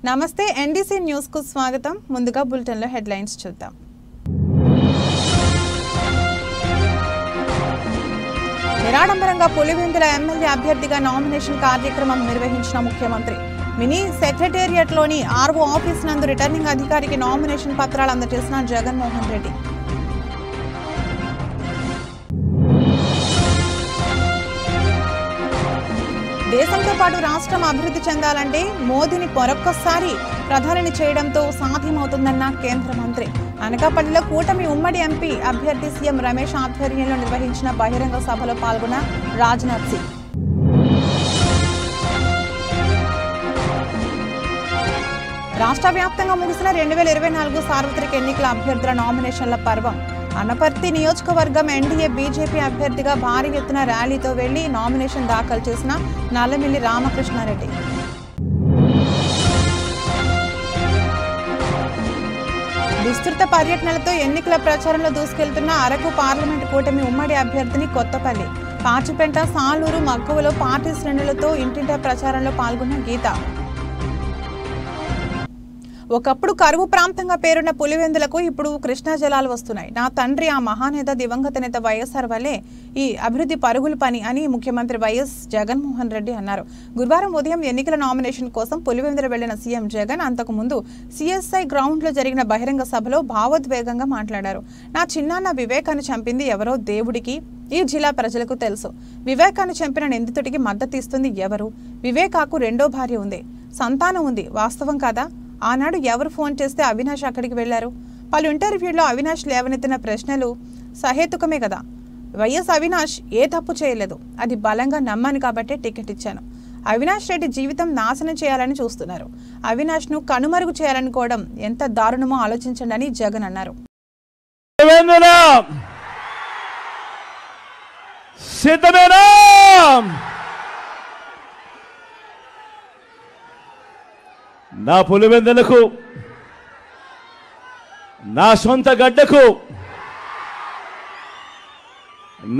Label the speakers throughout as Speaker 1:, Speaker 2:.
Speaker 1: నమస్తే NDC news కు స్వాగతం. ముందుగా బులెటిన్ లో హెడ్లైన్స్ చూద్దాం. నిరాడంబరంగా పులివెందుల ఎమ్మెల్యే అభ్యర్థిగా నామినేషన్ కార్యక్రమం నిర్వహించిన ముఖ్యమంత్రి. మినీ సెక్రటేరియట్ లోని ఆర్ఓ ఆఫీస్ నందు రిటర్నింగ్ అధికారికి నామినేషన్ పత్రాలు అందజేసిన జగన్మోహన్ రెడ్డి. దేశంతో పాటు రాష్ట్రం అభివృద్ధి చెందాలంటే మోదీని మరొక్కసారి ప్రధానిని చేయడంతో సాధ్యమవుతుందన్న కేంద్ర మంత్రి. అనకాపల్లిలో కూటమి ఉమ్మడి ఎంపీ అభ్యర్థి సీఎం రమేష్ ఆధ్వర్యంలో నిర్వహించిన బహిరంగ సభలో పాల్గొన్న రాజ్నాథ్ సింగ్. రాష్ట్ర వ్యాప్తంగా ముగిసిన 2024 సార్వత్రిక ఎన్నికల అభ్యర్థుల నామినేషన్ల పర్వం. అనపర్తి నియోజకవర్గం ఎన్డీఏ బీజేపీ అభ్యర్థిగా భారీ ఎత్తున ర్యాలీతో వెళ్లి నామినేషన్ దాఖలు చేసిన నల్లమిల్లి రామకృష్ణారెడ్డి. విస్తృత పర్యటనలతో ఎన్నికల ప్రచారంలో దూసుకెళ్తున్న అరకు పార్లమెంటు కూటమి ఉమ్మడి అభ్యర్థిని కొత్తపల్లి, పాచిపెంట, సాలూరు, మక్కువలో పార్టీ శ్రేణులతో ఇంటింటా ప్రచారంలో పాల్గొన్న గీత. ఒకప్పుడు కరువు ప్రాంతంగా పేరున్న పులివెందులకు ఇప్పుడు కృష్ణా జలాలు వస్తున్నాయి. నా తండ్రి ఆ మహానేత దివంగత నేత వైఎస్ఆర్ వల్లే ఈ అభివృద్ధి పరుగుల పని అని ముఖ్యమంత్రి వైఎస్ జగన్మోహన్ రెడ్డి అన్నారు. గురువారం ఉదయం ఎన్నికల నామినేషన్ కోసం పులివెందుల వెళ్లిన సీఎం జగన్ అంతకుముందు సిఎస్ఐ గ్రౌండ్ లో జరిగిన బహిరంగ సభలో భావోద్వేగంగా మాట్లాడారు. నా చిన్నాన్న వివేకాన్ని చంపింది ఎవరో దేవుడికి, ఈ జిల్లా ప్రజలకు తెలుసు. వివేకాన్ని చంపిన నిందితుడికి మద్దతు ఇస్తుంది ఎవరు? వివేకాకు రెండో భార్య ఉంది, సంతానం ఉంది. వాస్తవం కాదా? ఆనాడు ఎవరు ఫోన్ చేస్తే అవినాష్ అక్కడికి వెళ్లారు? పలు ఇంటర్వ్యూల్లో అవినాష్ లేవనెత్తిన ప్రశ్నలు సహేతుకమే కదా. వైఎస్ అవినాష్ ఏ తప్పు చేయలేదు, అది బలంగా నమ్మాను కాబట్టే టికెట్ ఇచ్చాను. అవినాష్ రెడ్డి జీవితం నాశనం చేయాలని చూస్తున్నారు. అవినాష్ ను కనుమరుగు చేయాలనుకోవడం ఎంత దారుణమో ఆలోచించండి అని జగన్ అన్నారు.
Speaker 2: నా పులివెందులకు, నా సొంత గడ్డకు,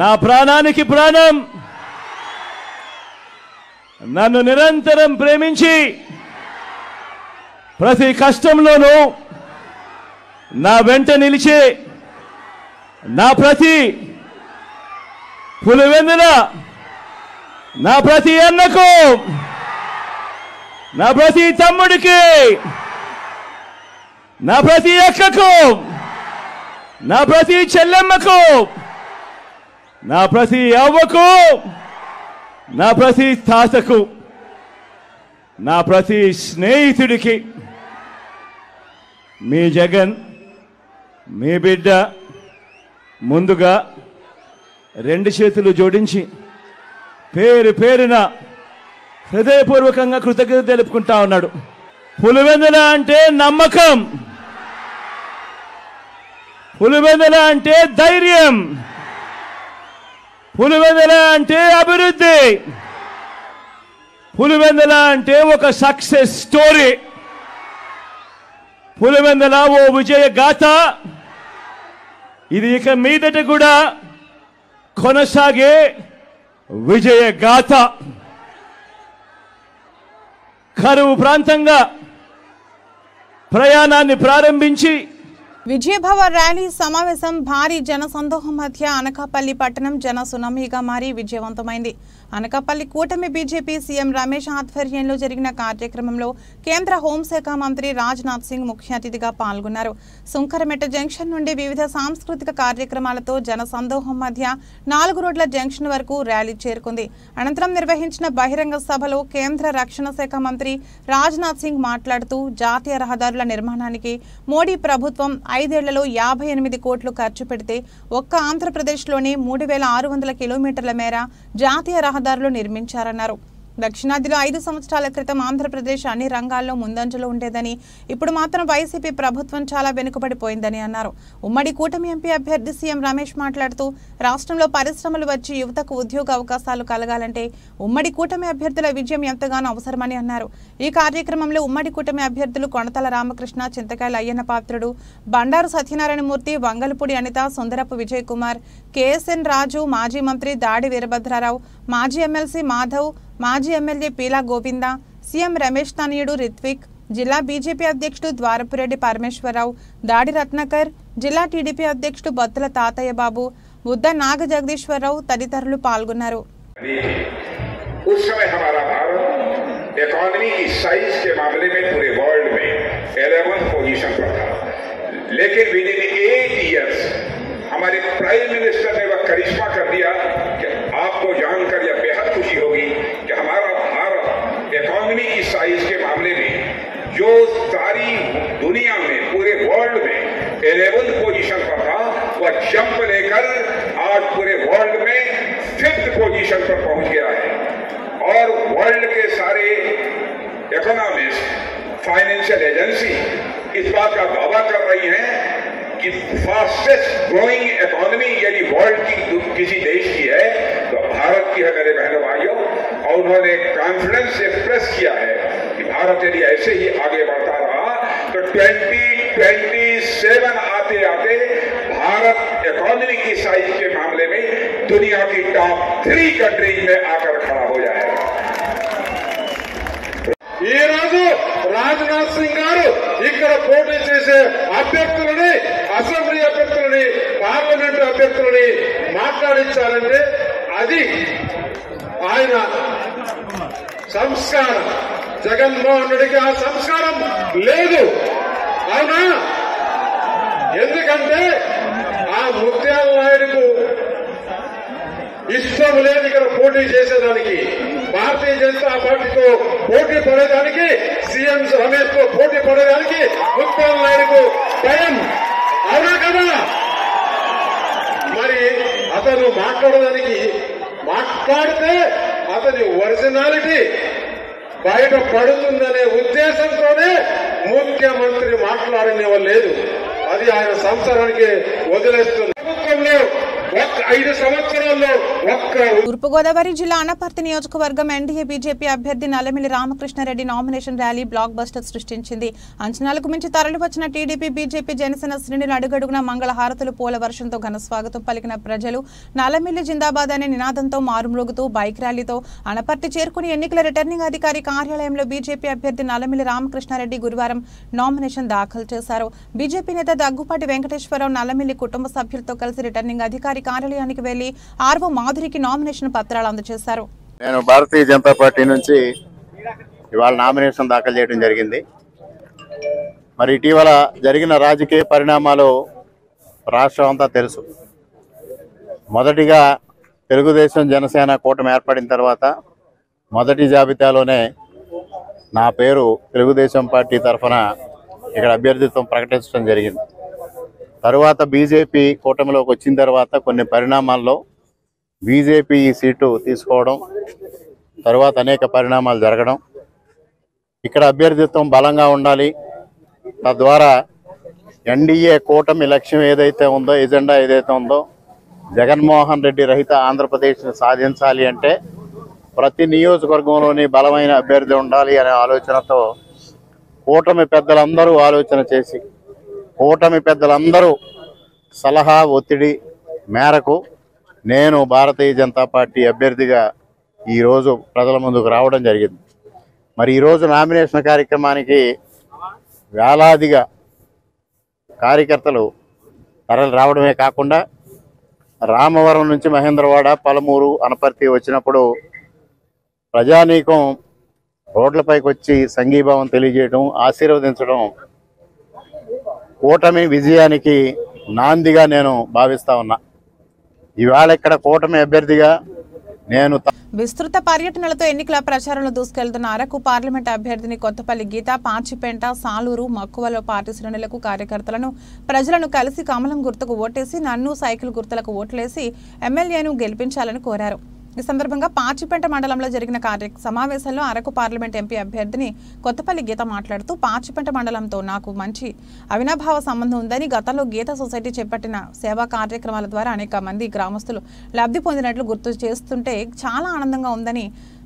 Speaker 2: నా ప్రాణానికి ప్రాణం, నన్ను నిరంతరం ప్రేమించి ప్రతి కష్టంలోనూ నా వెంట నిలిచి నా ప్రతి పులివెందుల, నా ప్రతి అన్నకు, నా ప్రతి తమ్ముడికి, నా ప్రతి అక్కకు, నా ప్రతి చెల్లెమ్మకు, నా ప్రతి అవ్వకు, నా ప్రతి తాతకు, నా ప్రతి స్నేహితుడికి మీ జగన్, మీ బిడ్డ ముందుగా రెండు చేతులు జోడించి పేరు పేరున హృదయపూర్వకంగా కృతజ్ఞత తెలుపుకుంటా ఉన్నాడు. పులివెందుల అంటే నమ్మకం, పులివెందుల అంటే ధైర్యం, పులివెందుల అంటే అభివృద్ధి, పులివెందుల అంటే ఒక సక్సెస్ స్టోరీ, పులివెందుల ఓ విజయ గాథ. ఇది ఇక మీదట కూడా కొనసాగే విజయ గాథ. కరువు ప్రాంతంగా ప్రయాణాన్ని ప్రారంభించి
Speaker 1: విజయభవ ర్యాలీ సమావేశం భారీ జనసందోహం మధ్య అనకాపల్లి పట్టణం జన సునామీగా మారి విజయవంతమైంది. అనకాపల్లి కూటమి బీజేపీ సీఎం రమేష్ ఆధ్వర్యంలో జరిగిన కార్యక్రమంలో కేంద్ర హోంశాఖ మంత్రి రాజ్నాథ్ సింగ్ ముఖ్య అతిథిగా పాల్గొన్నారు. సుంకరమెట్ట జంక్షన్ నుండి వివిధ సాంస్కృతిక కార్యక్రమాలతో జనసందోహం మధ్య 4 రోడ్ల జంక్షన్ వరకు ర్యాలీ చేరుకుంది. అనంతరం నిర్వహించిన బహిరంగ సభలో కేంద్ర రక్షణ శాఖ మంత్రి రాజ్నాథ్ సింగ్ మాట్లాడుతూ జాతీయ రహదారుల నిర్మాణానికి మోడీ ప్రభుత్వం 5 ఏళ్లలో 58 కోట్లు ఖర్చు పెడితే ఒక్క ఆంధ్రప్రదేశ్లోనే 3600 కిలోమీటర్ల మేర జాతీయ రహదారులు నిర్మించారన్నారు. దక్షిణాదిలో 5 సంవత్సరాల క్రితం ఆంధ్రప్రదేశ్ అన్ని రంగాల్లో ముందంజలో ఉండేదని, ఇప్పుడు మాత్రం వైసీపీ ప్రభుత్వం చాలా వెనుకబడిపోయిందని అన్నారు. ఉమ్మడి కూటమి ఎంపీ అభ్యర్థి సీఎం రమేష్ మాట్లాడుతూ రాష్ట్రంలో పరిశ్రమలు వచ్చి యువతకు ఉద్యోగ అవకాశాలు కలగాలంటే ఉమ్మడి కూటమి అభ్యర్థుల విజయం ఎంతగానో అవసరమని అన్నారు. ఈ కార్యక్రమంలో ఉమ్మడి కూటమి అభ్యర్థులు కొణతల రామకృష్ణ, చింతకాయల అయ్యన్న పాత్రుడు, బండారు సత్యనారాయణమూర్తి, వంగలపూడి అనిత, సుందరపు విజయ్ కుమార్, కేఎస్ఎన్ రాజు, మాజీ మంత్రి దాడి వీరభద్రారావు, మాజీ ఎమ్మెల్సీ మాధవ్, మాజీ ఎమ్మెల్యే పీలా గోవింద, సీఎం రమేష్ తనయుడు రిత్విక్, జిల్లా బీజేపీ అధ్యక్షుడు ద్వారపురెడ్డి పరమేశ్వరరావు, దాడి రత్నాకర్, జిల్లా టీడీపీ అధ్యక్షుడు బత్తుల తాతయ్య బాబు, బుద్ధ నాగ జగదీశ్వరరావు తదితరులు పాల్గొన్నారు.
Speaker 3: उस समय हमारा भारत इकोनॉमी की साइज के मामले में पूरे वर्ल्ड में 11th पोजीशन पर था, लेकिन विद इन 8 इयर्स हमारे प्राइम मिनिस्टर ने वह करिश्मा कर दिया कि आपको जानकर यह बेहद खुशी होगी कि हमारा भारत इकोनॉमी की साइज के मामले में जो सारी दुनिया में पूरे वर्ल्ड में 11th पोजीशन पर था, वह जंप लेकर आज पूरे वर्ल्ड में 5th पोजीशन पर पहुंच गया है। और वर्ल्ड के सारे इकोनॉमिस्ट, फाइनेंशियल एजेंसी इस बात का दावा कर रही हैं कि फास्टेस्ट ग्रोइंग इकोनॉमी यदि वर्ल्ड की किसी देश की है तो भारत की है मेरे बहनों भाइयों। और उन्होंने कॉन्फिडेंस एक्सप्रेस किया है कि भारत यदि ऐसे ही आगे बढ़ता रहा तो 2027 आते आते भारत इकोनॉमी की साइज के मामले में दुनिया की टॉप 3 कंट्रीज में आकर खड़ा हो जाएगा।
Speaker 4: ఈ రోజు రాజ్నాథ్ సింగ్ గారు ఇక్కడ పోటీ చేసే అభ్యర్థులని, అసెంబ్లీ అభ్యర్థులని, పార్లమెంటు అభ్యర్థులని మాట్లాడించాలంటే అది ఆయన సంస్కారం. జగన్మోహన్ రెడ్డికి ఆ సంస్కారం లేదు, అవునా? ఎందుకంటే ఆ ముత్యాల నాయుడుకు ఇష్టం లేదు ఇక్కడ పోటీ చేసేదానికి. భారతీయ జనతా పార్టీతో పోటీ పడేదానికి, సీఎం రమేష్ తో పోటీ పడేదానికి ముత్యాల నాయుడుకు భయం, అవునా కదా? మరి అతను మాట్లాడితే అతని ఒరిజినాలిటీ బయట పడుతుందనే ఉద్దేశంతోనే ముఖ్యమంత్రి మాట్లాడనివ్వలేదు. అది ఆయన సంవత్సరానికి వదిలేస్తుంది. ప్రభుత్వంలో 5 సంవత్సరాల్లో
Speaker 1: తూర్పుగోదావరి జిల్లా అనపర్తి నియోజకవర్గం ఎన్డీఏ బీజేపీ అభ్యర్థి Nallamilli Ramakrishna Reddy nomination rally blockbuster సృష్టించింది. అంచనాలకు మించి తరలివచ్చిన టీడీపీ, బీజేపీ, జనసేన శ్రేణులు అడుగడుగున మంగళహారతులు, పూల వర్షంతో ఘన స్వాగతం పలికిన ప్రజలు నల్లమిల్లి జిందాబాద్ అనే నినాదంతో మారుమ్రోగుతూ బైక్ ర్యాలీతో అనపర్తి చేరుకుని ఎన్నికల రిటర్నింగ్ అధికారి కార్యాలయంలో బీజేపీ అభ్యర్థి నల్లమిల్లి రామకృష్ణారెడ్డి గురువారం నామినేషన్ దాఖలు చేశారు. బీజేపీ నేత దగ్గుపాటి వెంకటేశ్వరరావు నల్లమిల్లి కుటుంబ సభ్యులతో కలిసి రిటర్నింగ్ అధికారి కార్యాలయానికి వెళ్లి ఆర్వో మాధురికి నామినేషన్ పత్రాలు అందజేశారు.
Speaker 5: నేను భారతీయ జనతా పార్టీ నుంచి ఇవాళ నామినేషన్ దాఖలు చేయడం జరిగింది. మరి ఇటీవల జరిగిన రాజకీయ పరిణామాలు రాష్ట్రం అంతా తెలుసు. మొదటిగా తెలుగుదేశం జనసేన కూటమి ఏర్పడిన తర్వాత మొదటి జాబితాలోనే నా పేరు తెలుగుదేశం పార్టీ తరఫున ఇక్కడ అభ్యర్థిత్వం ప్రకటించడం జరిగింది. తరువాత బీజేపీ కూటమిలోకి వచ్చిన తర్వాత కొన్ని పరిణామాల్లో బీజేపీ ఈ సీటు తీసుకోవడం, తర్వాత అనేక పరిణామాలు జరగడం, ఇక్కడ అభ్యర్థిత్వం బలంగా ఉండాలి, తద్వారా ఎన్డీఏ కూటమి లక్ష్యం ఏదైతే ఉందో, ఎజెండా ఏదైతే ఉందో, జగన్మోహన్ రెడ్డి రహిత ఆంధ్రప్రదేశ్ని సాధించాలి అంటే ప్రతి నియోజకవర్గంలోని బలమైన అభ్యర్థి ఉండాలి అనే ఆలోచనతో కూటమి పెద్దలందరూ ఆలోచన చేసి, కూటమి పెద్దలందరూ సలహా ఒత్తిడి మేరకు నేను భారతీయ జనతా పార్టీ అభ్యర్థిగా ఈరోజు ప్రజల ముందుకు రావడం జరిగింది. మరి ఈరోజు నామినేషన్ కార్యక్రమానికి వేలాదిగా కార్యకర్తలు తరలి రావడమే కాకుండా రామవరం నుంచి మహేంద్రవాడ, పలమూరు, అనపర్తి వచ్చినప్పుడు ప్రజానీకం రోడ్లపైకి వచ్చి సంఘీభావం తెలియజేయడం, ఆశీర్వదించడం కూటమి విజయానికి నాందిగా నేను భావిస్తా ఉన్నా. ఇవాళ ఇక్కడ కూటమి అభ్యర్థిగా నేను
Speaker 1: విస్తృత పర్యటనలతో ఎన్నికల ప్రచారంలో దూసుకెళ్తున్న అరకు పార్లమెంట్ అభ్యర్థిని కొత్తపల్లి గీత, పాచిపెంట, సాలూరు, మక్కువలో పార్టీ శ్రేణులకు, కార్యకర్తలను, ప్రజలను కలిసి కమలం గుర్తుకు ఓటేసి నన్ను సైకిల్ గుర్తులకు ఓట్లేసి ఎమ్మెల్యేను గెలిపించాలని కోరారు. ఈ సందర్భంగా పాచిపెంట మండలంలో జరిగిన సమావేశంలో అరకు పార్లమెంట్ ఎంపీ అభ్యర్థిని కొత్తపల్లి గీత మాట్లాడుతూ, పాచిపెంట మండలంతో నాకు మంచి అవినాభావ సంబంధం ఉందని, గతంలో గీత సొసైటీ చేపట్టిన సేవా కార్యక్రమాల ద్వారా అనేక మంది గ్రామస్తులు లబ్ధి పొందినట్లు గుర్తు చేస్తుంటే చాలా ఆనందంగా ఉందని,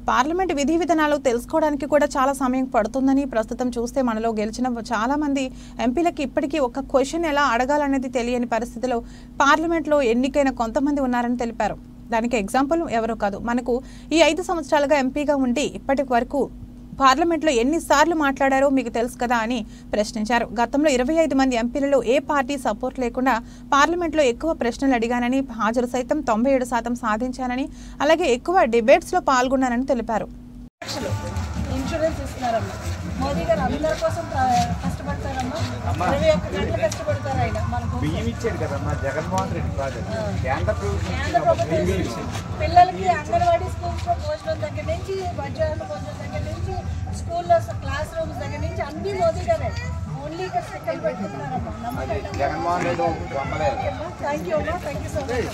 Speaker 1: పార్లమెంట్ విధి విధానాలు తెలుసుకోవడానికి కూడా చాలా సమయం పడుతుందని, ప్రస్తుతం చూస్తే మనలో గెలిచిన చాలా మంది ఎంపీలకి ఇప్పటికీ ఒక క్వశ్చన్ ఎలా అడగాలనేది తెలియని పరిస్థితిలో పార్లమెంట్లో ఎన్నికైన కొంతమంది ఉన్నారని తెలిపారు. దానికి ఎగ్జాంపుల్ ఎవరో కాదు, మనకు ఈ 5 సంవత్సరాలుగా ఎంపీగా ఉండి ఇప్పటి వరకు పార్లమెంట్లో ఎన్నిసార్లు మాట్లాడారో మీకు తెలుసు కదా అని ప్రశ్నించారు. గతంలో 25 మంది ఎంపీలలో ఏ పార్టీ సపోర్ట్ లేకుండా పార్లమెంట్లో ఎక్కువ ప్రశ్నలు అడిగానని, హాజరు సైతం 97% సాధించానని, అలాగే ఎక్కువ డిబేట్స్ లో పాల్గొన్నానని తెలిపారు.
Speaker 6: ఇన్సూరెన్స్ ఇస్తున్నారమ్మా, మోదీ గారు అందరి కోసం కష్టపడతారమ్మా, 21 గంటలు కష్టపడతారు ఆయన. మనకు
Speaker 7: ఇచ్చాడు కదమ్మా జగన్మోహన్ రెడ్డి ప్రాజెక్ట్, కేంద్ర ప్రభుత్వం
Speaker 6: పిల్లలకి అంగన్వాడీ స్కూల్స్ లో భోజనం దగ్గర నుంచి, మధ్యాహ్న భోజనం దగ్గర నుంచి, స్కూల్లో క్లాస్ రూమ్స్ దగ్గర నుంచి అన్ని మోదీ గారే. ఓన్లీ ఇక్కడ స్టిక్కర్లు పెట్టుకుంటున్నారమ్మా.
Speaker 7: జగన్మోహన్ రెడ్డి
Speaker 6: థ్యాంక్ యూ అమ్మా, థ్యాంక్ యూ సో మచ్.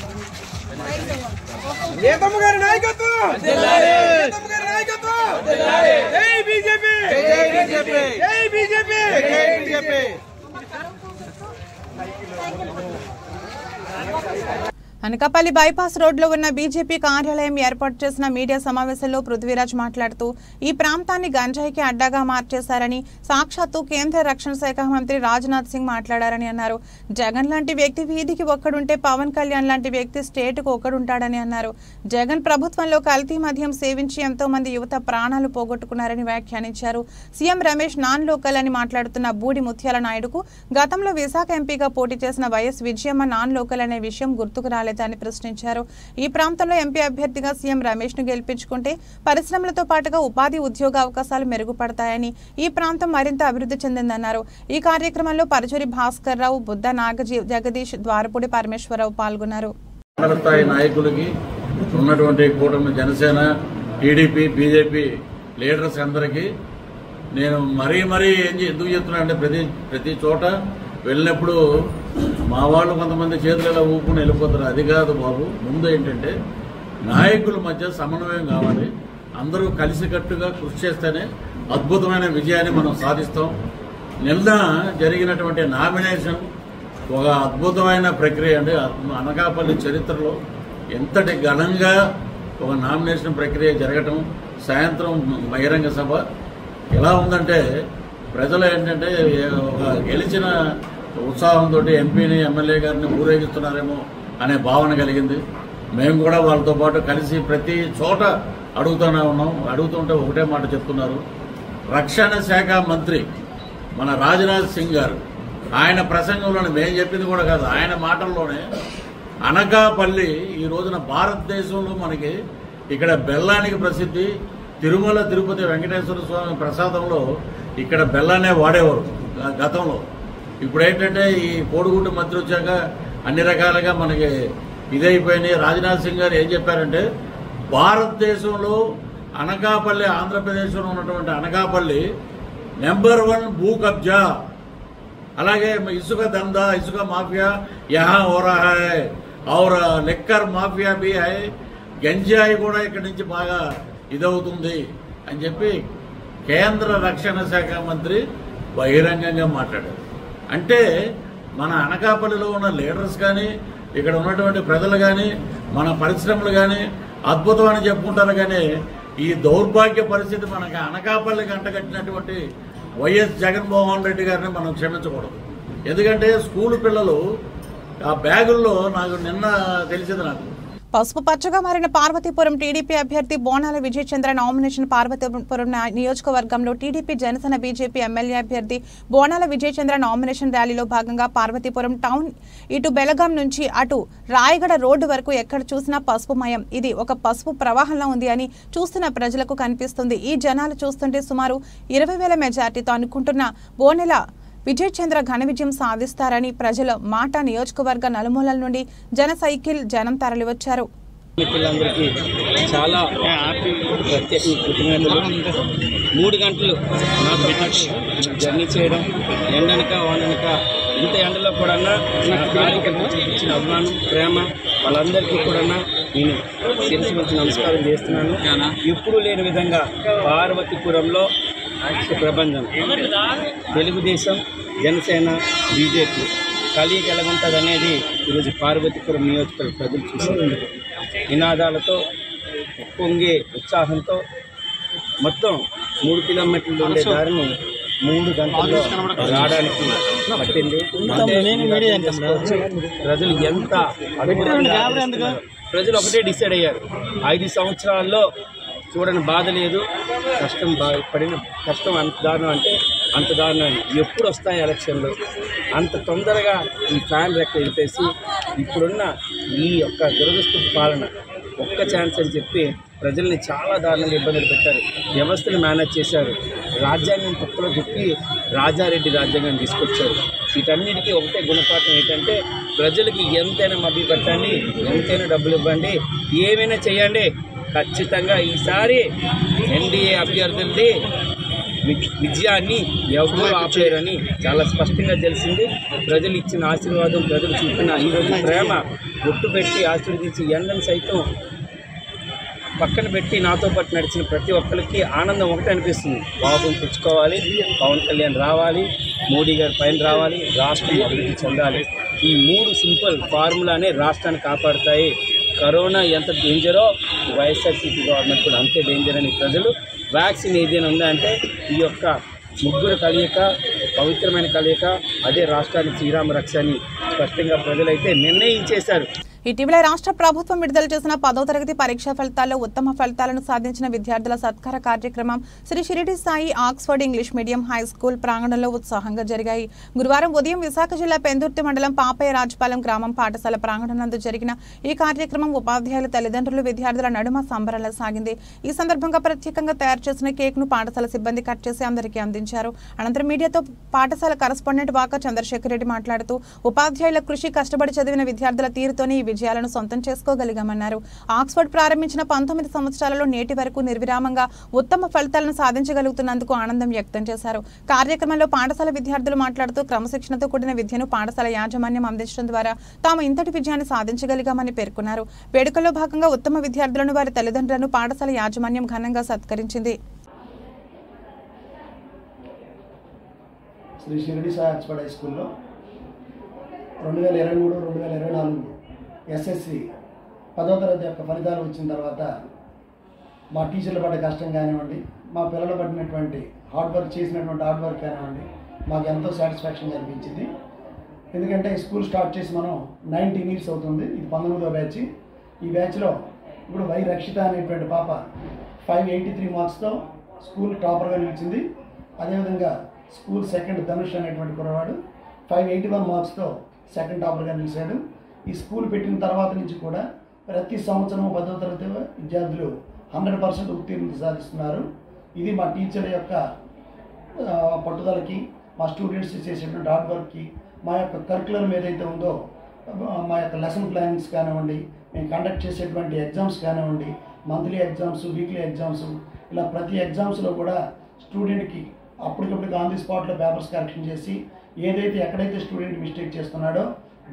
Speaker 7: నేతమ్మ గారి నాయకత్వం, నేతమ్మ గారి నాయకత్వం, జై బీజేపీ, జై బీజేపీ, జై బీజేపీ, జై బీజేపీ.
Speaker 1: అనకాపల్లి బైపాస్ రోడ్లో ఉన్న బీజేపీ కార్యాలయం ఏర్పాటు చేసిన మీడియా సమావేశంలో పృథ్వీరాజ్ మాట్లాడుతూ ఈ ప్రాంతాన్ని గంజాయికి అడ్డాగా మార్చేశారని, సాక్షాత్తు కేంద్ర రక్షణ శాఖ మంత్రి రాజ్నాథ్ సింగ్ మాట్లాడారని అన్నారు. జగన్ లాంటి వ్యక్తి వీధికి ఒక్కడుంటే పవన్ కళ్యాణ్ లాంటి వ్యక్తి స్టేట్కు ఒక్కడుంటాడని అన్నారు. జగన్ ప్రభుత్వంలో కల్తీ మద్యం సేవించి ఎంతో మంది యువత ప్రాణాలు పోగొట్టుకున్నారని వ్యాఖ్యానించారు. సీఎం రమేష్ నాన్ లోకల్ అని మాట్లాడుతున్న బూడి ముత్యాల నాయుడుకు గతంలో విశాఖ ఎంపీగా పోటీ చేసిన వైఎస్ విజయమ్మ నాన్ లోకల్ అనే విషయం గుర్తుకు రాలేదు అని ప్రశ్నించారు. ఈ ప్రాంతంలో ఎంపీ అభ్యర్థిగా సీఎం రమేష్ ను గెలిపించుకుంటే పరిశ్రమలతో పాటుగా ఉపాధి ఉద్యోగ అవకాశాలు మెరుగుపడతాయని, ఈ ప్రాంతం మరింత అభివృద్ధి చెందిందన్నారు. ఈ కార్యక్రమంలో పరుచూరి భాస్కర్ రావు, బుద్ధ జగదీష్, ద్వారపూడి పరమేశ్వరరావు పాల్గొన్నారు.
Speaker 8: నాయకులకి ఉన్నటువంటి కూటమి జనసేన, టీడీపీ, బీజేపీ లీడర్స్ అందరికీ నేను మరీ ఎందుకు చెప్తున్నా అంటే ప్రతి చోట వెళ్ళినప్పుడు మా వాళ్ళు కొంతమంది చేతులు ఎలా ఊపుకుని వెళ్ళిపోతారు. అది కాదు బాబు. ముందు ఏంటంటే నాయకుల మధ్య సమన్వయం కావాలి. అందరూ కలిసికట్టుగా కృషి చేస్తేనే అద్భుతమైన విజయాన్ని మనం సాధిస్తాం. నిన్న జరిగినటువంటి నామినేషన్ ఒక అద్భుతమైన ప్రక్రియ అండి. అనకాపల్లి చరిత్రలో ఎంతటి ఘనంగా ఒక నామినేషన్ ప్రక్రియ జరగటం, సాయంత్రం బహిరంగ సభ ఎలా ఉందంటే ప్రజలు ఏంటంటే ఒక గెలిచిన ఉత్సాహంతో ఎంపీని, ఎమ్మెల్యే గారిని ఊరేగిస్తున్నారేమో అనే భావన కలిగింది. మేము కూడా వాళ్ళతో పాటు కలిసి ప్రతి చోట అడుగుతూనే ఉన్నాం. అడుగుతుంటే ఒకటే మాట చెప్తున్నారు. రక్షణ శాఖ మంత్రి మన రాజ్నాథ్ సింగ్ గారు ఆయన ప్రసంగంలోనే, మేము చెప్పింది కూడా కాదు, ఆయన మాటల్లోనే అనకాపల్లి ఈ రోజున భారతదేశంలో మనకి ఇక్కడ బెల్లానికి ప్రసిద్ధి. తిరుమల తిరుపతి వెంకటేశ్వర స్వామి ప్రసాదంలో ఇక్కడ బెల్లానే వాడేవారు గతంలో. ఇప్పుడు ఏంటంటే ఈ కోడిగుడ్డు మంత్రి వచ్చాక అన్ని రకాలుగా మనకి ఇదైపోయినాయి. రాజ్నాథ్ సింగ్ గారు ఏం చెప్పారంటే భారతదేశంలో అనకాపల్లి, ఆంధ్రప్రదేశ్లో ఉన్నటువంటి అనకాపల్లి నెంబర్ 1 భూ కబ్జా, అలాగే ఇసుక దందా, ఇసుక మాఫియా యహా హో రహా హై, ఔర్ లిక్కర్ మాఫియా బి హై, గంజాయి కూడా ఇక్కడి నుంచి బాగా ఇదవుతుంది అని చెప్పి కేంద్ర రక్షణ శాఖ మంత్రి బహిరంగంగా మాట్లాడారు. అంటే మన అనకాపల్లిలో ఉన్న లీడర్స్ కానీ, ఇక్కడ ఉన్నటువంటి ప్రజలు కానీ, మన పరిశ్రమలు కానీ అద్భుతం అని చెప్పుకుంటారు. కానీ ఈ దౌర్భాగ్య పరిస్థితి మనకి అనకాపల్లికి అంటగట్టినటువంటి వైఎస్ జగన్మోహన్ రెడ్డి గారిని మనం క్షమించకూడదు. ఎందుకంటే స్కూల్ పిల్లలు ఆ బ్యాగుల్లో నాకు నిన్న తెలిసింది. నాకు
Speaker 1: పసుపు పచ్చగా మారిన పార్వతీపురం టీడీపీ అభ్యర్థి బోనాల విజయ్ చంద్ర నామినేషన్. పార్వతీపురం నియోజకవర్గంలో టీడీపీ, జనసేన, బీజేపీ ఎమ్మెల్యే అభ్యర్థి బోనాల విజయ్ చంద్ర నామినేషన్ ర్యాలీలో భాగంగా పార్వతీపురం టౌన్ ఇటు బెలగాం నుంచి అటు రాయగడ రోడ్డు వరకు ఎక్కడ చూసినా పసుపుమయం. ఇది ఒక పసుపు ప్రవాహంలో ఉంది అని చూస్తున్న ప్రజలకు కనిపిస్తుంది. ఈ జనాలు చూస్తుంటే సుమారు 20,000 మెజార్టీతో అనుకుంటున్న బోనెల విజయ్ చంద్ర ఘన విజయం సాధిస్తారని ప్రజల మాట. నియోజకవర్గ నలుమూలల నుండి జనం తరలివచ్చారు.
Speaker 9: మిత్రులందరికీ చాలా ప్రత్యేక కృతజ్ఞతలు. 3 గంటలు నాతో జర్నీ చేయడం, ఎండనక వాననక ఇంత ఎండలో కూడా నాకు కార్యకర్తలు ఇచ్చిన అభిమానం, ప్రేమ, వాళ్ళందరికీ కూడా నేను శిరస్సు వచ్చి నమస్కారం చేస్తున్నాను. ఎప్పుడూ లేని విధంగా పార్వతీపురంలో ప్రబంధం తెలుగుదేశం, జనసేన, బీజేపీ కలిగి ఎలాగుంటుంది అనేది ఈరోజు పార్వతీపురం నియోజకవర్గ ప్రజలు చూసి నినాదాలతో పొంగే ఉత్సాహంతో మొత్తం 3 కిలోమీటర్లు ఉండే దారిని 3 గంటల్లో రావడానికి పట్టింది. ప్రజలు ఎంత అద్భుతంగా ప్రజలు ఒకటే డిసైడ్ అయ్యారు. 5 సంవత్సరాల్లో చూడని బాధ లేదు. కష్టం పడిన కష్టం అంత దారుణం అంటే అంత దారుణం. ఎప్పుడు వస్తాయి ఎలక్షన్లు? అంత తొందరగా ఈ ఫ్యాన్ రెక్క వెళ్ళేసి ఇప్పుడున్న ఈ యొక్క దురదృష్ట పాలన ఒక్క ఛాన్స్ అని చెప్పి ప్రజల్ని చాలా దారుణంగా ఇబ్బందులు పెట్టారు. వ్యవస్థను మేనేజ్ చేశారు. రాజ్యాంగం కుప్పలో దుప్పి రాజారెడ్డి రాజ్యాంగం తీసుకొచ్చారు. వీటన్నిటికీ ఒకటే గుణపాఠం ఏంటంటే ప్రజలకి ఎంతైనా మభ్య పెట్టండి, ఎంతైనా డబ్బులు ఇవ్వండి, ఏమైనా చేయండి, ఖచ్చితంగా ఈసారి ఎన్డీఏ అభ్యర్థులది విజయాన్ని ఎవరు ఆపలేరని చాలా స్పష్టంగా తెలిసింది. ప్రజలు ఇచ్చిన ఆశీర్వాదం, ప్రజలు చూపిన ఈరోజు ప్రేమ ఒట్టు పెట్టి ఆశీర్వదించి ఎండను సైతం పక్కన పెట్టి నాతో పాటు నడిచిన ప్రతి ఒక్కరికి ఆనందం ఒకటే అనిపిస్తుంది. బాబుని తెచ్చుకోవాలి, పవన్ కళ్యాణ్ రావాలి, మోడీ గారి పైన రావాలి, రాష్ట్రం అభివృద్ధి చెందాలి. ఈ 3 సింపుల్ ఫార్ములానే రాష్ట్రాన్ని కాపాడుతాయి. కరోనా ఎంత డేంజరో వైఎస్ఆర్సీపీ గవర్నమెంట్ కూడా అంతే డేంజర్ అని ప్రజలు వ్యాక్సిన్ ఏదైనా ఉందా అంటే ఈ యొక్క ముగ్గురు కలయిక, పవిత్రమైన కలయిక, అదే రాష్ట్రానికి శ్రీరామ రక్ష అని స్పష్టంగా ప్రజలైతే నిర్ణయించేశారు.
Speaker 1: ఇటీవల రాష్ట్ర ప్రభుత్వం విడుదల చేసిన 10వ తరగతి పరీక్షా ఫలితాల్లో ఉత్తమ ఫలితాలను సాధించిన విద్యార్థుల సత్కార కార్యక్రమం Shri Shirdi Sai Oxford English medium high school ప్రాంగణంలో ఉత్సాహంగా జరిగాయి. గురువారం ఉదయం విశాఖ జిల్లా పెందుర్తి మండలం పాపయ్య రాజపాలెం గ్రామం పాఠశాల ప్రాంగణంలో జరిగిన ఈ కార్యక్రమం ఉపాధ్యాయుల తల్లిదండ్రులు విద్యార్థుల నడుమ సంబరాలు సాగింది. ఈ సందర్భంగా ప్రత్యేకంగా తయారు చేసిన కేక్ ను పాఠశాల సిబ్బంది కట్ చేసి అందరికీ అందించారు. అనంతరం మీడియాతో పాఠశాల కరెస్పాండెంట్ వాక చంద్రశేఖర్ రెడ్డి మాట్లాడుతూ ఉపాధ్యాయుల కృషి, కష్టపడి చదివిన విద్యార్థుల తీరుతోనే విజయాలను సొంతం చేసుకోగలిగామన్నారు. ఆక్స్ఫర్డ్ ప్రారంభించిన 19 సంవత్సరాలలో నేటి వరకు నిర్విరామంగా ఉత్తమ ఫలితాలను సాధించగలుగుతున్నందుకు ఆనందం వ్యక్తం చేశారు. కార్యక్రమంలో పాఠశాల విద్యార్థులు మాట్లాడుతూ క్రమశిక్షణతో కూడిన విద్యను పాఠశాల యాజమాన్యం అందించడం ద్వారా తాము ఇంతటి విజయాన్ని సాధించగలిగామని పేర్కొన్నారు. వేడుకల్లో భాగంగా ఉత్తమ విద్యార్థులను, వారి తల్లిదండ్రులను పాఠశాల యాజమాన్యం ఘనంగా సత్కరించింది.
Speaker 10: శ్రీ షిరిడి సాయి ఆక్స్ఫర్డ్ హై స్కూల్లో 2023-2024 ఎస్ఎస్సి 10వ తరగతి యొక్క ఫలితాలు వచ్చిన తర్వాత మా టీచర్లు పడ్డ కష్టం కానివ్వండి, మా పిల్లలు పడినటువంటి హార్డ్ వర్క్ కానివ్వండి, మాకు ఎంతో సాటిస్ఫాక్షన్ అనిపించింది. ఎందుకంటే స్కూల్ స్టార్ట్ చేసి మనం 19 ఇయర్స్ అవుతుంది. ఇది 19వ బ్యాచ్. ఈ బ్యాచ్లో ఇప్పుడు వై రక్షిత అనేటువంటి పాప 583 మార్క్స్తో స్కూల్ టాపర్గా నిలిచింది. అదేవిధంగా స్కూల్ సెకండ్ ధనుష్ అనేటువంటి కుర్రవాడు 581 మార్క్స్తో సెకండ్ టాపర్గా నిలిచాడు. ఈ స్కూల్ పెట్టిన తర్వాత నుంచి కూడా ప్రతి సంవత్సరం 10వ తరగతి విద్యార్థులు 100% ఉత్తీర్ణత సాధిస్తున్నారు. ఇది మా టీచర్ యొక్క పట్టుదలకి, మా స్టూడెంట్స్ చేసేటువంటి హార్డ్ వర్క్కి, మా యొక్క కరికులం ఏదైతే ఉందో, మా యొక్క లెసన్ ప్లానింగ్స్ కానివ్వండి, మేము కండక్ట్ చేసేటువంటి ఎగ్జామ్స్ కానివ్వండి, మంత్లీ ఎగ్జామ్స్, వీక్లీ ఎగ్జామ్స్, ఇలా ప్రతి ఎగ్జామ్స్లో కూడా స్టూడెంట్కి అప్పటికప్పుడు ఆన్ ది స్పాట్లో పేపర్స్ కరెక్షన్ చేసి ఏదైతే ఎక్కడైతే స్టూడెంట్ మిస్టేక్ చేస్తున్నాడో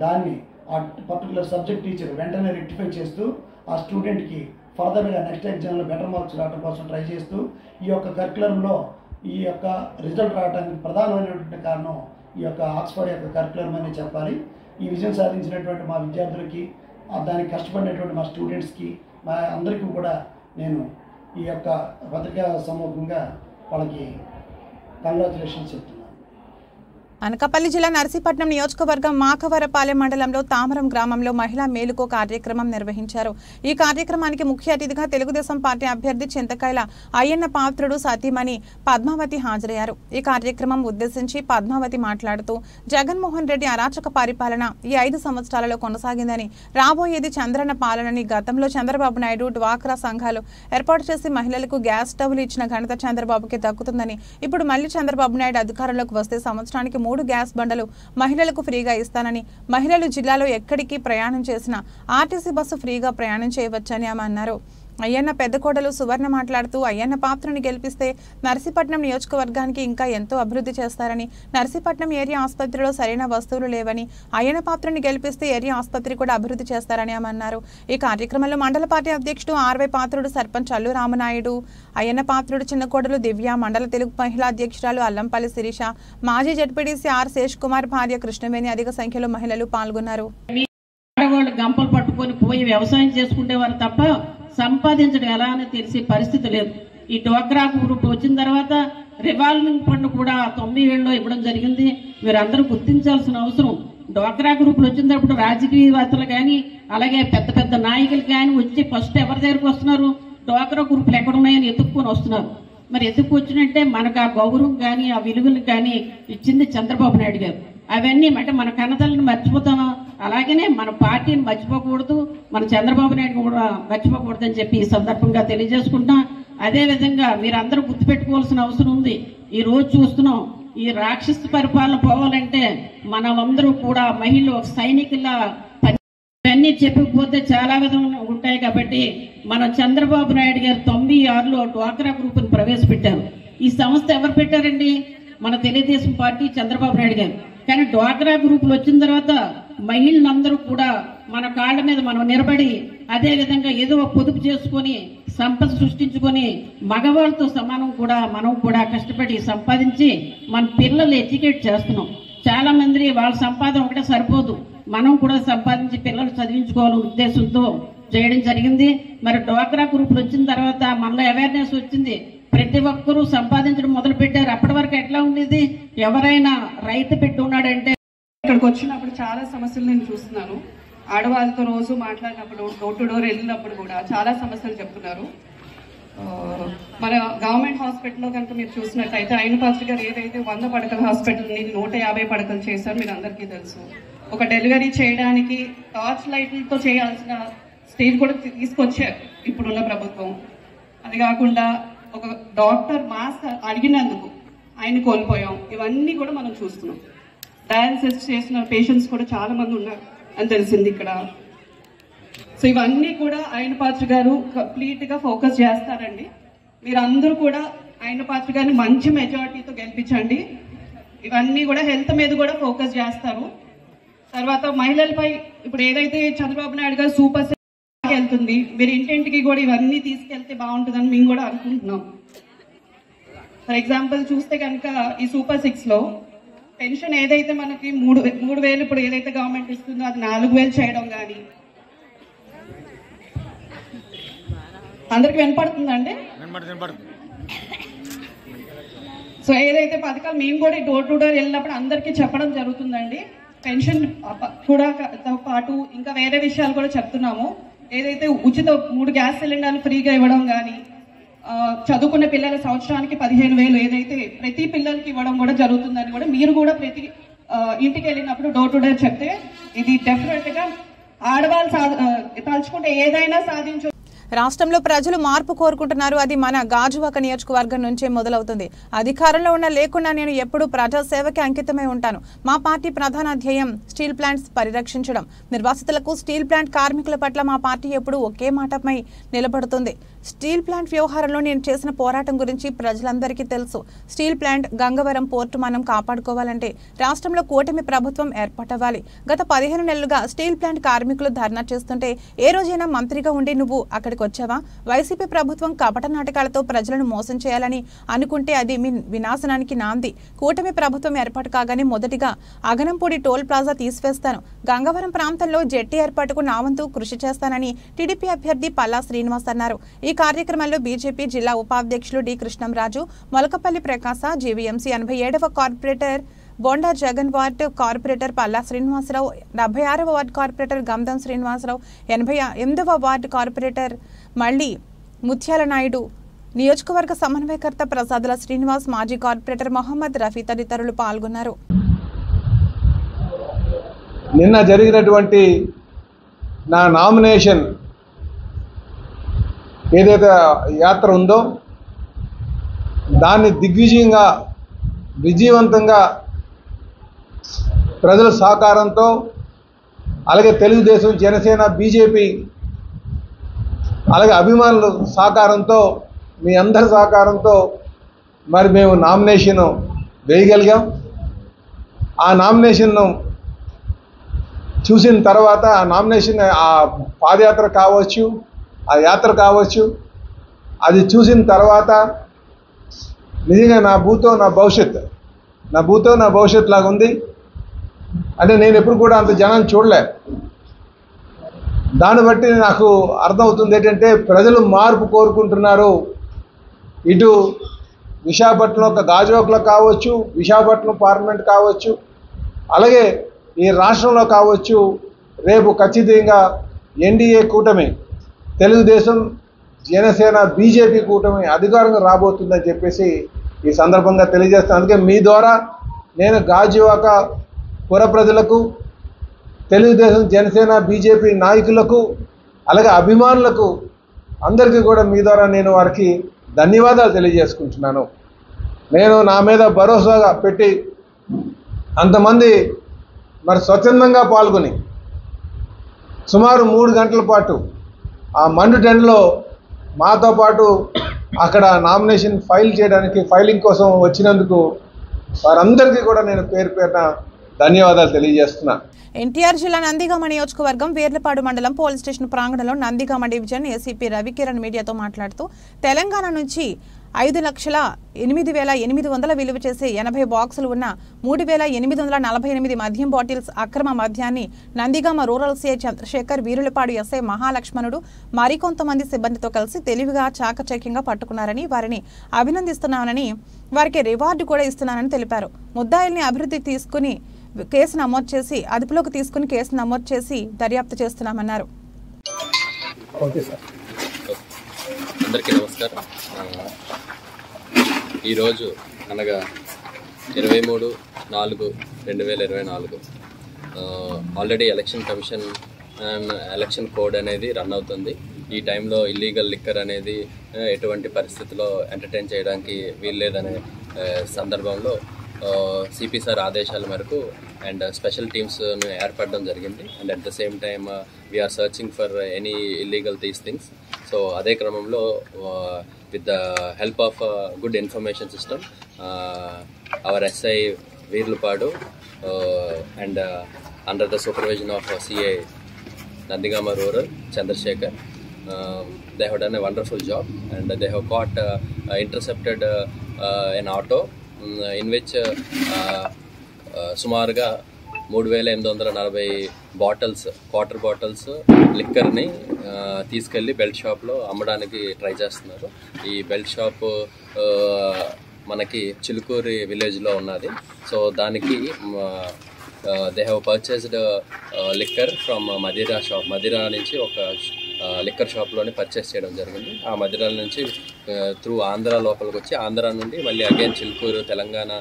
Speaker 10: దాన్ని ఆ పర్టికులర్ సబ్జెక్ట్ టీచర్ వెంటనే రెక్టిఫై చేస్తూ ఆ స్టూడెంట్కి ఫర్దర్గా నెక్స్ట్ ఎగ్జామ్లో బెటర్ మార్క్స్ రావడం కోసం ట్రై చేస్తూ ఈ యొక్క కరికులంలో ఈ యొక్క రిజల్ట్ రావడానికి ప్రధానమైనటువంటి కారణం ఈ యొక్క ఆక్స్ఫర్డ్ యొక్క కరికులం అని చెప్పాలి. ఈ విజయం సాధించినటువంటి మా విద్యార్థులకి, దానికి కష్టపడినటువంటి మా స్టూడెంట్స్కి, మా అందరికీ కూడా నేను ఈ యొక్క పత్రికా సమూహంగా వాళ్ళకి కంగ్రాచులేషన్స్ చెప్తున్నాను.
Speaker 1: అనకాపల్లి జిల్లా నర్సీపట్నం నియోజకవర్గం మాకవరపాలెం మండలంలో తామరం గ్రామంలో మహిళా మేలుకో కార్యక్రమం నిర్వహించారు. ఈ కార్యక్రమానికి ముఖ్య అతిథిగా తెలుగుదేశం పార్టీ అభ్యర్థి చింతకాయల అయ్యన్న పాత్రుడు సతీమణి పద్మావతి హాజరయ్యారు. ఈ కార్యక్రమం ఉద్దేశించి పద్మావతి మాట్లాడుతూ జగన్మోహన్ రెడ్డి అరాచక పరిపాలన ఈ 5 సంవత్సరాలలో కొనసాగిందని, రాబోయేది చంద్రన్న పాలనని, గతంలో చంద్రబాబు నాయుడు డ్వాక్రా సంఘాలు ఏర్పాటు చేసి మహిళలకు గ్యాస్ స్టవ్లు ఇచ్చిన ఘనత చంద్రబాబుకి దక్కుతుందని, ఇప్పుడు మళ్లీ చంద్రబాబు నాయుడు అధికారంలోకి వస్తే సంవత్సరానికి 3 గ్యాస్ బండలు మహిళలకు ఫ్రీగా ఇస్తానని, మహిళలు జిల్లాలో ఎక్కడికి ప్రయాణం చేసినా ఆర్టీసీ బస్సు ఫ్రీగా ప్రయాణం చేయవచ్చని ఆమె అన్నారు. అయ్యన్న పెద్ద కోడలు సువర్ణ మాట్లాడుతూ అయ్యన్న పాత్రని గెలిపిస్తే నర్సీపట్నం నియోజకవర్గానికి ఇంకా ఎంతో అభివృద్ధి చేస్తారని, నర్సీపట్నం ఏరియా ఆసుపత్రిలో సరైన వస్తువులు లేవని, అయ్యన్న పాత్రని గెలిపిస్తే ఏరియా ఆసుపత్రి కూడా అభివృద్ధి చేస్తారని ఆమె అన్నారు. ఈ కార్యక్రమంలో మండల పార్టీ అధ్యక్షుడు ఆర్వై పాత్రుడు, సర్పంచ్ అల్లు రామనాయుడు, అయ్యన్న పాత్రుడు చిన్న కోడలు దివ్య, మండల తెలుగు మహిళా అధ్యక్షురాలు అల్లంపల్లి శిరీష, మాజీ జడ్పీడీసీ ఆర్ శేష్ కుమార్ భార్య కృష్ణవేణి అధిక సంఖ్యలో మహిళలు పాల్గొన్నారు.
Speaker 11: గంపలు పట్టుకొని పోయి వ్యవసాయం చేసుకునేవారు తప్ప సంపాదించడం ఎలా అని తెలిసే పరిస్థితి లేదు. ఈ డ్వాక్రా గ్రూప్ వచ్చిన తర్వాత రివాల్వింగ్ ఫండ్ కూడా 9 ఏళ్ళలో ఇవ్వడం జరిగింది. మీరందరూ గుర్తించాల్సిన అవసరం. డ్వాక్రా గ్రూపులు వచ్చినప్పుడు రాజకీయవేత్తలు కానీ అలాగే పెద్ద పెద్ద నాయకులు కానీ వచ్చి ఫస్ట్ ఎవరి దగ్గరకు వస్తున్నారు, డ్వాక్రా గ్రూపులు ఎక్కడున్నాయని ఎత్తుక్కొని వస్తున్నారు. మరి ఎత్తుక్కొచ్చినట్టే మనకు ఆ గౌరవం కానీ ఆ విలువలు కానీ ఇచ్చింది చంద్రబాబు నాయుడు గారు. అవన్నీ అంటే మన కన్నతల్లిని మర్చిపోతాను, అలాగనే మన పార్టీని మర్చిపోకూడదు, మన చంద్రబాబు నాయుడు కూడా మర్చిపోకూడదు అని చెప్పి ఈ సందర్భంగా తెలియజేసుకుంటాం. అదేవిధంగా మీరు అందరూ గుర్తుపెట్టుకోవాల్సిన అవసరం ఉంది. ఈ రోజు చూస్తున్నాం, ఈ రాక్షస పరిపాలన పోవాలంటే మనమందరూ కూడా మహిళలు ఒక సైనికుల్లా ఇవన్నీ చెప్పకపోతే చాలా విధంగా ఉంటాయి. కాబట్టి మన చంద్రబాబు నాయుడు గారు 96లో డ్వాక్రా గ్రూపును ప్రవేశపెట్టారు. ఈ సంస్థ ఎవరు పెట్టారండి? మన తెలుగుదేశం పార్టీ, చంద్రబాబు నాయుడు గారు. కానీ డ్వాక్రా గ్రూపులు వచ్చిన తర్వాత మహిళలందరూ కూడా మన కాళ్ళ మీద మనం నిలబడి అదే విధంగా ఏదో పొదుపు చేసుకొని సంపద సృష్టించుకొని మగవాళ్ళతో సమానం కూడా మనం కూడా కష్టపడి సంపాదించి మన పిల్లలు ఎడ్యుకేట్ చేస్తున్నాం. చాలా మంది వాళ్ళ సంపాదన ఒకటే సరిపోదు, మనం కూడా సంపాదించి పిల్లలు చదివించుకోవాలనే ఉద్దేశంతో చేయడం జరిగింది. మరి డ్వాక్రా గ్రూపులు వచ్చిన తర్వాత మనలో అవేర్నెస్ వచ్చింది, ప్రతి ఒక్కరూ సంపాదించడం మొదలు పెట్టారు. అప్పటి వరకు ఎట్లా ఉండేది? ఎవరైనా రైతు పెట్టి ఉన్నాడంటే
Speaker 12: ఇక్కడికి వచ్చినప్పుడు చాలా సమస్యలు నేను చూస్తున్నాను. ఆడవాళ్ళతో రోజు మాట్లాడినప్పుడు, డోర్ టు డోర్ వెళ్ళినప్పుడు కూడా చాలా సమస్యలు చెప్తున్నారు. మన గవర్నమెంట్ హాస్పిటల్లో కనుక మీరు చూసినట్టయితే అయినపాత్రి గారు ఏదైతే 100 పడకల హాస్పిటల్ని 150 పడకలు చేశారు మీరు అందరికీ తెలుసు. ఒక డెలివరీ చేయడానికి టార్చ్ లైట్లతో చేయాల్సిన స్టేజ్ కూడా తీసుకొచ్చారు ఇప్పుడున్న ప్రభుత్వం. అది కాకుండా ఒక డాక్టర్ మాస్క్ అడిగినందుకు ఆయన కోల్పోయాం. ఇవన్నీ కూడా మనం చూస్తున్నాం. డయాలసిస్ చేసిన పేషెంట్స్ కూడా చాలా మంది ఉన్నారు అని తెలిసింది ఇక్కడ. సో ఇవన్నీ కూడా అయినపాత్రి గారు కంప్లీట్ గా ఫోకస్ చేస్తారండి. మీరు అందరూ కూడా అయినపాత్రి గారిని మంచి మెజారిటీతో గెలిపించండి. ఇవన్నీ కూడా హెల్త్ మీద కూడా ఫోకస్ చేస్తారు. తర్వాత మహిళలపై ఇప్పుడు ఏదైతే చంద్రబాబు నాయుడు గారు సూపర్ సిక్స్ వెళ్తుంది, మీరు ఇంటింటికి కూడా ఇవన్నీ తీసుకెళ్తే బాగుంటుందని మేము కూడా అనుకుంటున్నాం. ఫర్ ఎగ్జాంపుల్ చూస్తే కనుక ఈ సూపర్ 6లో పెన్షన్ ఏదైతే మనకి 3,000 ఇప్పుడు ఏదైతే గవర్నమెంట్ ఇస్తుందో అది 4,000 చేయడం కానీ. అందరికి వినపడుతుందండి? సో ఏదైతే పథకాలు మేము కూడా డోర్ టు డోర్ వెళ్ళినప్పుడు అందరికీ చెప్పడం జరుగుతుందండి. పెన్షన్ కూడా పాటు ఇంకా వేరే విషయాలు కూడా చెప్తున్నాము. ఏదైతే ఉచిత 3 గ్యాస్ సిలిండర్లు ఫ్రీగా ఇవ్వడం కానీ, చదువుకునే పిల్లల సంవత్సరానికి 15,000 ఏదైతే ప్రతి పిల్లలకి ఇవ్వడం కూడా జరుగుతుందని కూడా మీరు కూడా ప్రతి ఇంటికి వెళ్ళినప్పుడు డోర్ టు డోర్ చెప్తే ఇది డెఫినెట్ గా ఆడవాళ్ళు తలుచుకుంటే ఏదైనా సాధించు.
Speaker 1: రాష్ట్రంలో ప్రజలు మార్పు కోరుకుంటున్నారు. అది మన గాజువాక నియోజకవర్గం నుంచే మొదలవుతుంది. అధికారంలో ఉన్న లేకుండా నేను ఎప్పుడూ ప్రజాసేవకి అంకితమై ఉంటాను. మా పార్టీ ప్రధాన ధ్యేయం స్టీల్ ప్లాంట్స్ పరిరక్షించడం. నిర్వాసితులకు, స్టీల్ ప్లాంట్ కార్మికుల పట్ల మా పార్టీ ఎప్పుడూ ఒకే మాటపై నిలబడుతుంది. స్టీల్ ప్లాంట్ వ్యవహారంలో నేను చేసిన పోరాటం గురించి ప్రజలందరికీ తెలుసు. స్టీల్ ప్లాంట్, గంగవరం పోర్టు మనం కాపాడుకోవాలంటే రాష్ట్రంలో కూటమి ప్రభుత్వం ఏర్పాటవ్వాలి. గత 15 నెలలుగా స్టీల్ ప్లాంట్ కార్మికులు ధర్నా చేస్తుంటే ఏ రోజైనా మంత్రిగా ఉండి నువ్వు అక్కడికి వచ్చావా? వైసీపీ ప్రభుత్వం కపట నాటకాలతో ప్రజలను మోసం చేయాలని అనుకుంటే అది మీ వినాశనానికి నాంది. కూటమి ప్రభుత్వం ఏర్పాటు కాగానే మొదటిగా అగనంపూడి టోల్ ప్లాజా తీసివేస్తాను. గంగవరం ప్రాంతంలో జెట్టి ఏర్పాటుకు నా వంతు కృషి చేస్తానని టీడీపీ అభ్యర్థి పల్లా శ్రీనివాస్ అన్నారు. ఈ కార్యక్రమంలో బీజేపీ జిల్లా ఉపాధ్యక్షులు డి కృష్ణంరాజు, మొలకపల్లి ప్రకాశ, జీవీఎంసీ 87వ corporator Bonda Jagan, ward corporator Palla Srinivasarao, 76వ ward corporator Gandham Srinivasarao, 88వ ward corporator మళ్ళీ ముత్యాల నాయుడు, నియోజకవర్గ సమన్వయకర్త ప్రసాదుల శ్రీనివాస్, మాజీ కార్పొరేటర్ మొహమ్మద్ రఫీ తదితరులు పాల్గొన్నారు.
Speaker 13: నిన్న జరిగినటువంటి నా నామినేషన్ ఏదైతే యాత్ర ఉందో దాన్ని దిగ్విజయంగా, విజయవంతంగా ప్రజల సహకారంతో, అలాగే తెలుగుదేశం, జనసేన, బీజేపీ, అలాగే అభిమానుల సహకారంతో, మీ అందరి సహకారంతో మరి మేము నామినేషన్ వేయగలిగాం. ఆ నామినేషన్ను చూసిన తర్వాత ఆ నామినేషన్, ఆ పాదయాత్ర కావచ్చు, ఆ యాత్ర కావచ్చు, అది చూసిన తర్వాత నిజంగా నా భూతో నా భవిష్యత్ లాగా ఉంది. అంటే నేను ఎప్పుడు కూడా అంత జనాన్ని చూడలే. దాన్ని బట్టి నాకు అర్థమవుతుంది ఏంటంటే ప్రజలు మార్పు కోరుకుంటున్నారు. ఇటు విశాఖపట్నం ఒక గాజువాకలో కావచ్చు, విశాఖపట్నం పార్లమెంట్ కావచ్చు, అలాగే ఈ రాష్ట్రంలో కావచ్చు, రేపు ఖచ్చితంగా ఎన్డీఏ కూటమి, తెలుగుదేశం, జనసేన బీజేపీ కూటమి అధికారంగా రాబోతుందని చెప్పేసి ఈ సందర్భంగా తెలియజేస్తాను. అందుకే మీ ద్వారా నేను గాజువాక పుర ప్రజలకు, తెలుగుదేశం జనసేన బీజేపీ నాయకులకు, అలాగే అభిమానులకు అందరికీ కూడా మీ ద్వారా నేను వారికి ధన్యవాదాలు తెలియజేసుకుంటున్నాను. నేను నా మీద భరోసాగా పెట్టి అంతమంది మరి స్వచ్ఛందంగా పాల్గొని సుమారు 3 గంటల పాటు ఆ మండు టెంట్లో మాతో పాటు అక్కడ నామినేషన్ ఫైలింగ్ కోసం వచ్చినందుకు వారందరికీ కూడా నేను పేరు పేరున ధన్యవాదాలు తెలియజేస్తున్నా.
Speaker 1: ఎన్టీఆర్ జిల్లా నందిగామ నియోజకవర్గం వేర్లపాడు మండలం పోలీస్ స్టేషన్ ప్రాంగణంలో నందిగామ డివిజన్ ఏసీపీ రవికిరణ్ మీడియాతో మాట్లాడుతూ తెలంగాణ నుంచి 5,08,800 విలువ చేసే 80 బాక్సులు ఉన్న 3,848 మద్యం బాటిల్స్ అక్రమ మద్యాన్ని Nandigama rural CI Chandrasekhar, Veerulapadu SI Mahalakshmanudu మరికొంతమంది సిబ్బందితో కలిసి తెలివిగా చాకచక్యంగా పట్టుకున్నారని, వారిని అభినందిస్తున్నానని, వారికి రివార్డు కూడా ఇస్తున్నానని తెలిపారు. ముద్దాయిల్ని అదుపులోకి తీసుకుని కేసు నమోదు చేసి దర్యాప్తు చేస్తున్నామన్నారు.
Speaker 14: అందరికీ నమస్కారం. ఈరోజు అనగా 23/4/2024 already election commission and election code అనేది రన్ అవుతుంది. ఈ టైంలో ఇల్లీగల్ లిక్కర్ అనేది ఎటువంటి పరిస్థితిలో ఎంటర్టైన్ చేయడానికి వీల్లేదనే సందర్భంలో సిపి సార్ ఆదేశాల మేరకు అండ్ స్పెషల్ టీమ్స్ను ఏర్పడడం జరిగింది. And at the same time we are searching for any illegal these things. So అదే క్రమంలో with the help of good information system our SI Veerlapadu and under the supervision of CI Nandigama Rural Chandrasekhar, they have done a wonderful job and they have caught intercepted an auto in which సుమారుగా 3,840 bottles water bottles లిక్కర్ని తీసుకెళ్ళి belt షాప్లో అమ్మడానికి try చేస్తున్నారు. ఈ belt shop మనకి చిలుకూరి విలేజ్లో ఉన్నది. So దానికి they have purchased liquor from Madira shop. Madira నుంచి ఒక లిక్కర్ షాప్లోనే పర్చేస్ చేయడం జరిగింది. ఆ మదిరాల నుంచి త్రూ ఆంధ్ర లోపలికి వచ్చి ఆంధ్ర నుండి మళ్ళీ అగైన్ చిలుకూరు తెలంగాణ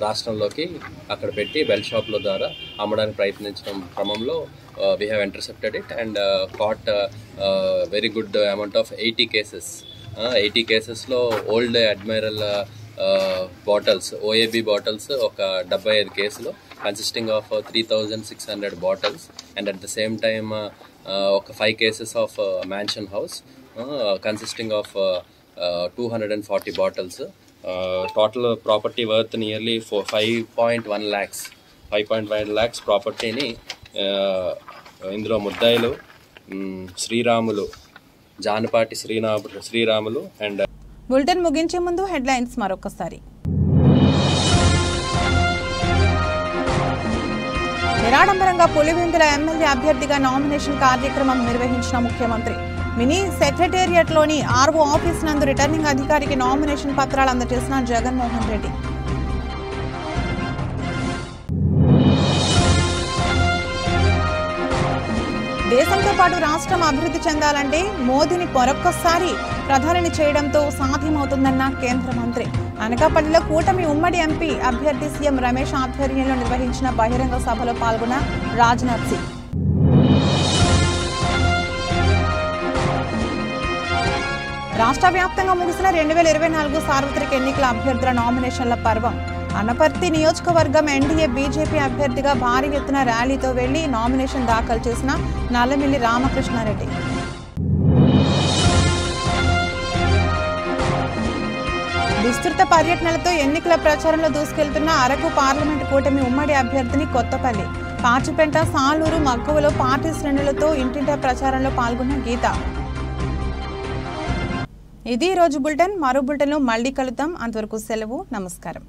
Speaker 14: రాష్ట్రంలోకి అక్కడ పెట్టి బెల్ట్ షాప్ల ద్వారా అమ్మడానికి ప్రయత్నించడం క్రమంలో we have intercepted it and caught very good amount of 80 cases. 80 కేసెస్లో old admiral bottles, OAB bottles ఒక 75 కేసులు consisting of 3,600 bottles and at the same time ఒక 5 cases of mansion house consisting of 240 bottles. Total property worth nearly 5.1 lakhs. 5.1 lakhs ప్రాపర్టీని ఇందులో ముద్దాయిలు Sriramulu, Janapati Sriramulu and
Speaker 1: bulletin ముగించే ముందు headlines మరొకసారి. నిరాడంబరంగా పులివెందుల ఎమ్మెల్యే అభ్యర్థిగా నామినేషన్ కార్యక్రమం నిర్వహించిన ముఖ్యమంత్రి. మినీ సెక్రటేరియట్లోని ఆర్ఓ ఆఫీస్ నందు రిటర్నింగ్ అధికారికి నామినేషన్ పత్రాలు అందజేసిన జగన్మోహన్ రెడ్డి. దేశంతో పాటు రాష్ట్రం అభివృద్ధి చెందాలంటే మోదీని మరొక్కసారి ప్రధానిని చేయడంతో సాధ్యమవుతుందన్న కేంద్ర మంత్రి. అనకాపల్లిలో కూటమి ఉమ్మడి ఎంపీ అభ్యర్థి సీఎం రమేష్ ఆధ్వర్యంలో నిర్వహించిన బహిరంగ సభలో పాల్గొన్న రాజ్నాథ్ సింగ్. రాష్ట్ర వ్యాప్తంగా ముగిసిన 2024 సార్వత్రిక ఎన్నికల అభ్యర్థుల నామినేషన్ల పర్వం. అనపర్తి నియోజకవర్గం ఎన్డీఏ బీజేపీ అభ్యర్థిగా భారీ ఎత్తున ర్యాలీతో వెళ్లి నామినేషన్ దాఖలు చేసిన నల్లమిల్లి రామకృష్ణారెడ్డి. విస్తృత పర్యటనలతో ఎన్నికల ప్రచారంలో దూసుకెళ్తున్న అరకు పార్లమెంటు కూటమి ఉమ్మడి అభ్యర్థిని కొత్తపల్లి, పాచిపెంట, సాలూరు, మక్కువలో పార్టీ శ్రేణులతో ఇంటింటా ప్రచారంలో పాల్గొన్న గీత. ఇది ఈ రోజు బులెటిన్. మరో బులెటిన్లో మళ్ళీ కలుద్దాం. అంతవరకు సెలవు. నమస్కారం.